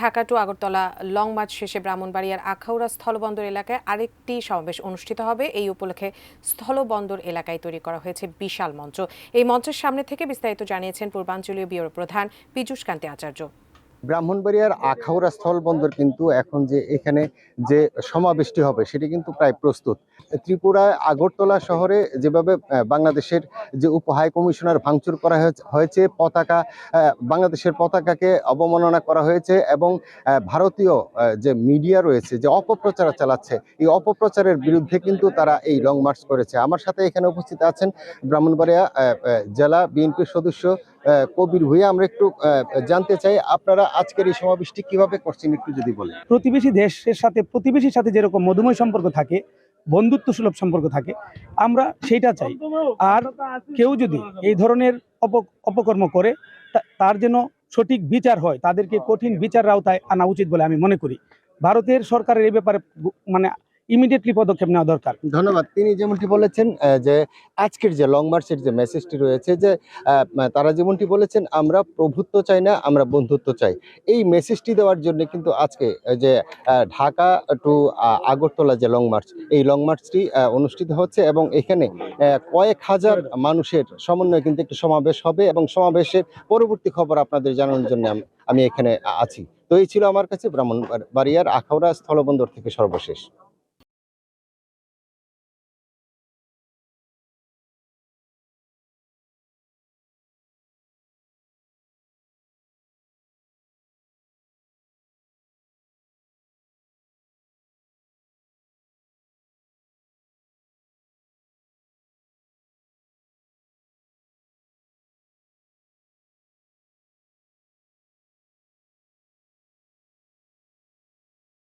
Dhaka to Agartala long march শেষে ব্রাহ্মণবাড়িয়ার আখাউড়া স্থলবন্দর এলাকায় আরেকটি সমাবেশ অনুষ্ঠিত হবে। এই উপলক্ষে স্থলবন্দর এলাকায় তৈরি করা হয়েছে বিশাল মঞ্চ। এই মঞ্চের সামনে থেকে বিস্তারিত জানিয়েছেন পূর্বাঞ্চলীয় ব্যুরো প্রধান পীযূষ কান্তি আচার্য। ব্রাহ্মণবাড়িয়ার আখাউড়া স্থলবন্দর কিন্তু এখন যে এখানে যে সমাবেশটি হবে সেটি কিন্তু প্রায় প্রস্তুত। ত্রিপুরায় আগরতলা শহরে যেভাবে বাংলাদেশের যে উপ হাই কমিশনার ভাঙচুর করা হয়েছে, বাংলাদেশের পতাকাকে অবমাননা করা হয়েছে এবং ভারতীয় যে মিডিয়া রয়েছে যে অপপ্রচার চালাচ্ছে, এই অপপ্রচারের বিরুদ্ধে কিন্তু তারা এই লং মার্চ করেছে। আমার সাথে এখানে উপস্থিত আছেন ব্রাহ্মণবাড়িয়া জেলা বিএনপির সদস্য কবির ভূঁইয়া। আমরা একটু জানতে চাই আপনারা আজকের এই সমাবেশটি কিভাবে করছেন একটু যদি বলেন। প্রতিবেশীর সাথে যেরকম মধুময় সম্পর্ক থাকে, বন্ধুত্ব সুলভ সম্পর্ক থাকে, আমরা সেইটা চাই। আর কেউ যদি এই ধরনের অপকর্ম করে তার যেন সঠিক বিচার হয়, তাদেরকে কঠিন বিচার আওতায় আনা উচিত বলে আমি মনে করি। ভারতের সরকারের এই ব্যাপারে ইমিডিয়েটলি পদক্ষেপ নেওয়া দরকার। ধন্যবাদ। তিনি যেমনটি বলেছেন যে আজকের যে লং মার্চের যে মেসেজটি রয়েছে, যে তারা যেমনটি বলেছেন আমরা প্রভুত্ব চাই না, আমরা বন্ধুত্ব চাই। এই মেসেজটি দেওয়ার জন্য কিন্তু আজকে যে ঢাকা টু আগরতলা যে লং মার্চ, এই লং মার্চটি অনুষ্ঠিত হচ্ছে এবং এখানে কয়েক হাজার মানুষের সমন্বয়ে কিন্তু একটি সমাবেশ হবে এবং সমাবেশের পরবর্তী খবর আপনাদের জানানোর জন্য আমি এখানে আছি। তো এই ছিল আমার কাছে ব্রাহ্মণবাড়িয়ার আখাউড়া স্থলবন্দর থেকে সর্বশেষ।